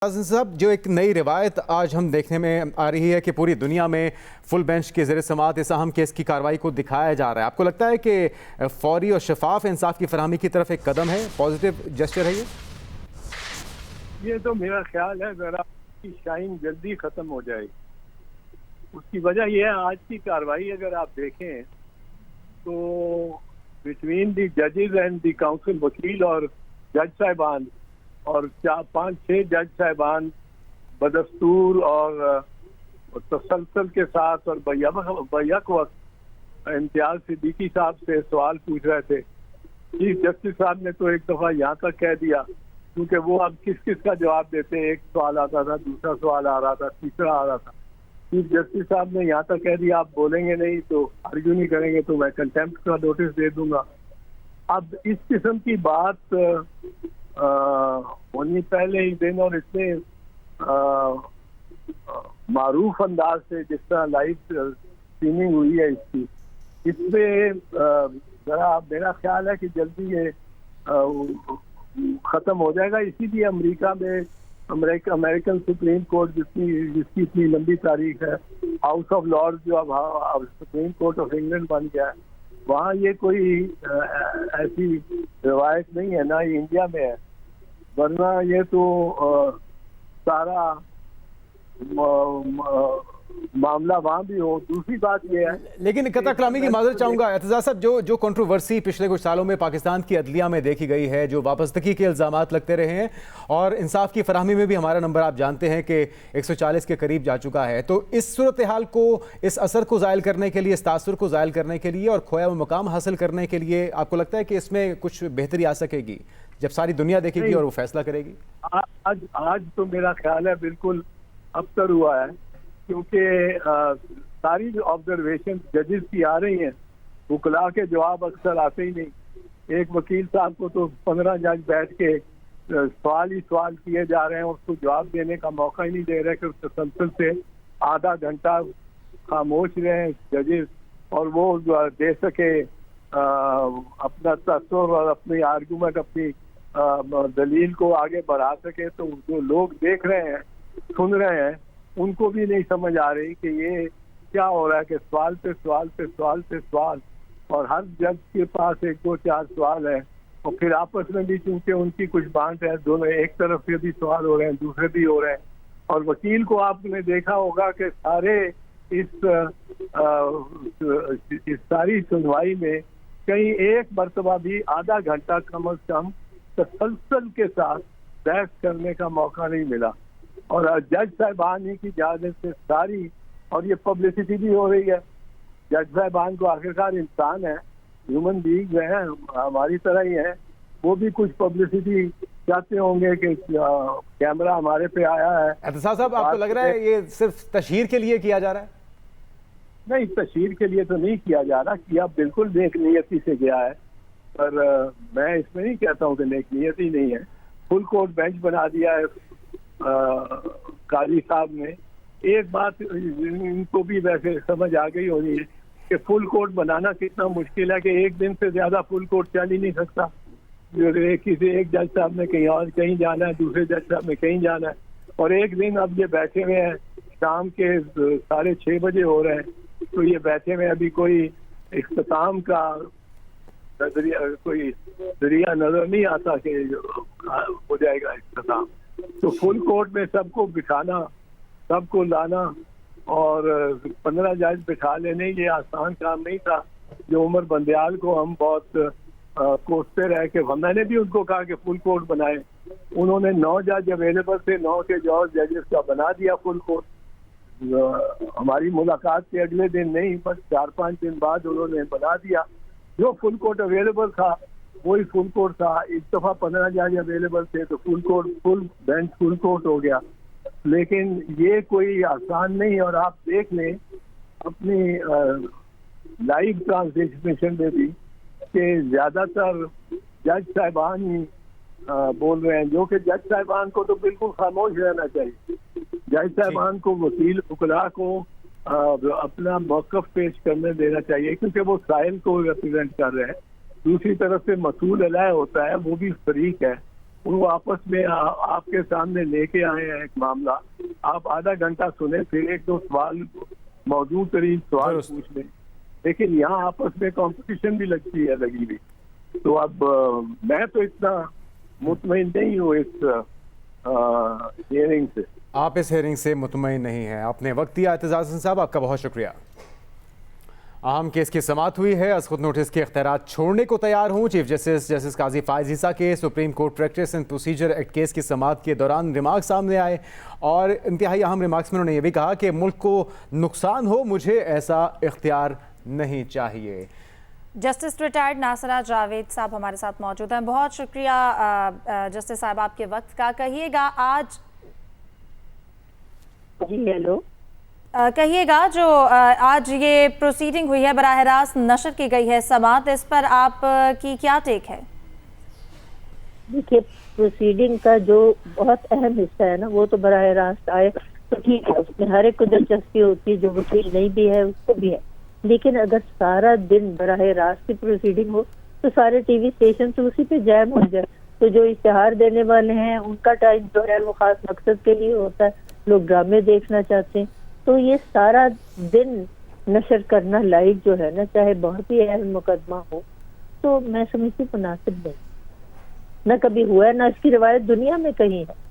आज़म साहब, जो एक नई रिवायत आज हम देखने में आ रही है कि पूरी दुनिया में फुल बेंच के ज़रिए समाअत इस अहम केस की कार्रवाई को दिखाया जा रहा है, आपको लगता है कि फौरी और शफाफ इंसाफ की फरहमी की तरफ एक कदम है, पॉजिटिव जेस्चर है ये तो मेरा ख्याल है ज़रा की शाइन जल्दी ख़त्म हो जाए। उसकी वजह यह है, आज की कार्रवाई अगर आप देखें तो बिटवीन दी जजेस एंड दी काउंसिल, वकील और जज साहिबान और 4-5-6 जज साहिबान बदस्तूर और तसलसल के साथ और बैक वक्त इम्तियाज सिद्दीकी साहब से सवाल पूछ रहे थे। चीफ जस्टिस साहब ने तो एक दफ़ा यहाँ तक कह दिया, क्योंकि वो अब किस किस का जवाब देते, एक सवाल आता था, दूसरा सवाल आ रहा था, तीसरा आ रहा था। चीफ जस्टिस साहब ने यहाँ तक कह दिया, आप बोलेंगे नहीं तो आर्ग्यू नहीं करेंगे तो मैं कंटेम्प्ट का नोटिस दे दूंगा। अब इस किस्म की बात होनी पहले ही दिन और इतने मारूफ अंदाज से जिस तरह लाइव स्ट्रीमिंग हुई है इसकी, इसमें जरा मेरा ख्याल है कि जल्दी ये ख़त्म हो जाएगा। इसीलिए अमेरिका में अमेरिकन सुप्रीम कोर्ट जिसकी इतनी लंबी तारीख है, हाउस ऑफ लॉर्ड्स जो अब सुप्रीम कोर्ट ऑफ इंग्लैंड बन गया है, वहाँ ये कोई ऐसी रिवायत नहीं है, ना ही इंडिया में है। वरना ये तो सारा मामला वहाँ भी हो। दूसरी बात ये है, लेकिन कता कलामी की माजरत चाहूँगा एतजाज़ साहब, जो कंट्रोवर्सी पिछले कुछ सालों में पाकिस्तान की अदलिया में देखी गई है, जो वापसतगी के इल्ज़ामात लगते रहे हैं और इंसाफ की फराहमी में भी हमारा नंबर आप जानते हैं कि 140 के करीब जा चुका है, तो इस सूरत हाल को, इस असर को ज़ायल करने के लिए, इस तासुर को ज़ायल करने के लिए और खोया हुआ मकाम हासिल करने के लिए आपको लगता है कि इसमें कुछ बेहतरी आ सकेगी जब सारी दुनिया देखेगी और वो फैसला करेगी? आज तो मेरा ख्याल है बिल्कुल अबतर हुआ है, क्योंकि सारी ऑब्जर्वेशन जजेस की आ रही हैं, वकला के जवाब अक्सर आते ही नहीं। एक वकील साहब को तो 15 जज बैठ के सवाल ही सवाल किए जा रहे हैं, उसको जवाब देने का मौका ही नहीं दे रहे कि तसलसल से आधा घंटा खामोश रहे जजेस और वो दे सके अपना तसव्वुर और अपनी आर्गूमेंट, अपनी दलील को आगे बढ़ा सके। तो जो लोग देख रहे हैं, सुन रहे हैं, उनको भी नहीं समझ आ रही कि ये क्या हो रहा है कि सवाल पे सवाल पे सवाल पे सवाल, और हर जज के पास 1-2-4 सवाल है, और फिर आपस में भी चूंकि उनकी कुछ बांट है, दोनों एक तरफ से भी सवाल हो रहे हैं, दूसरे भी हो रहे हैं। और वकील को आपने देखा होगा कि सारे इस सारी सुनवाई में कहीं एक मरतबा भी आधा घंटा कम अज कम तसलसल के साथ बहस करने का मौका नहीं मिला। और जज साहिबान ही की इजाजत से सारी, और ये पब्लिसिटी भी हो रही है। जज साहिबान को आखिरकार इंसान है, ह्यूमन बीइंग है, हमारी तरह ही है, वो भी कुछ पब्लिसिटी चाहते होंगे कि कैमरा हमारे पे आया है। एतजाज़ साहब, आपको लग रहा है ये सिर्फ तशहीर के लिए किया जा रहा है? नहीं, तशहीर के लिए तो नहीं किया जा रहा, किया बिल्कुल नेक नियति से गया है, पर मैं इसमें नहीं कहता हूँ कि नेक नियति नहीं है। फुल कोर्ट बेंच बना दिया है काजी साहब ने। एक बात इनको भी वैसे समझ आ गई होनी है कि फुल कोर्ट बनाना कितना मुश्किल है, कि एक दिन से ज्यादा फुल कोर्ट चल ही नहीं सकता। किसी एक जज साहब ने कहीं और कहीं जाना है, दूसरे जज साहब ने कहीं जाना है, और एक दिन अब ये बैठे हुए हैं, शाम के 6:30 बजे हो रहे हैं, तो ये बैठे हुए अभी कोई इख्तिताम का कोई जरिया नजर नहीं आता कि हो जाएगा इख्तिताम। तो फुल कोर्ट में सबको बिठाना, सबको लाना और 15 जज बिठा लेने, ये आसान काम नहीं था। जो उमर बंदयाल को हम बहुत कोसते रहे कि मैंने भी उनको कहा कि फुल कोर्ट बनाए, उन्होंने 9 जज अवेलेबल थे, 9 के जजेस का बना दिया फुल कोर्ट। हमारी मुलाकात के अगले दिन नहीं, बस 4-5 दिन बाद उन्होंने बना दिया। जो फुल कोर्ट अवेलेबल था वही फुल कोर्ट था। इस दफा 15 जज अवेलेबल थे तो full court, full bench full court हो गया। लेकिन ये कोई आसान नहीं, और आप देख लें अपनी लाइव ट्रांसमिशन में भी कि ज्यादातर जज साहिबान ही बोल रहे हैं, जो कि जज साहिबान को तो बिल्कुल खामोश रहना चाहिए। जज साहिबान को, वकील वकला को अपना मौक़िफ़ पेश करने देना चाहिए, क्योंकि वो साइल को रिप्रेजेंट कर रहे हैं। दूसरी तरफ से मसूल अलाय होता है, वो भी फरीक है, वो आपस में आपके सामने लेके आए हैं एक मामला, आप आधा घंटा सुने, फिर एक दो सवाल, मौजूद तरीन सवाल दुरुस्त। पूछ लें। लेकिन यहाँ आपस में कंपटीशन भी लगी हुई। तो अब मैं तो इतना मुतमईन नहीं हूँ इस हियरिंग से। आप इस हेयरिंग से मुतमईन नहीं हैं। आपने वक्त दिया एतजाज़ हसन साहब, आपका बहुत शुक्रिया। अहम केस की समाअत हुई है। खुद नोटिस के इख्तियारात छोड़ने को तैयार हूँ। चीफ जस्टिस काजी फायज ईसा के supreme court practice and procedure act case की समाअत के दौरान रिमार्क सामने आए और इंतहाई अहम रिमार्क्स में उन्होंने ये भी कहा कि मुल्क को नुकसान हो, मुझे ऐसा इख्तियार नहीं चाहिए। जस्टिस रिटायर्ड नासरा जावेद साहब हमारे साथ मौजूद हैं। बहुत शुक्रिया जस्टिस साहब आपके वक्त का। कहिएगा आज जी हेलो, कहिएगा जो आज ये प्रोसीडिंग हुई है, बराह रास्त नशर की गई है समाअत, इस पर आप की क्या टेक है? देखिए प्रोसीडिंग का जो बहुत अहम हिस्सा है ना, वो तो बराह रास्त आए तो ठीक है, उसमें हर एक को दिलचस्पी होती है, जो वकील नहीं भी है उसको भी है। लेकिन अगर सारा दिन बराह रास्त की प्रोसीडिंग हो तो सारे टीवी स्टेशन तो उसी पे जैम हो जाए। तो जो इश्तिहार देने वाले हैं उनका टाइम जो है वो खास मकसद के लिए होता है, लोग ड्रामे देखना चाहते हैं। तो ये सारा दिन नशर करना लाइव जो है ना, चाहे बहुत ही अहम मुकदमा हो, तो मैं समझती मुनासिब नहीं, न कभी हुआ है, न इसकी रिवायत दुनिया में कहीं है।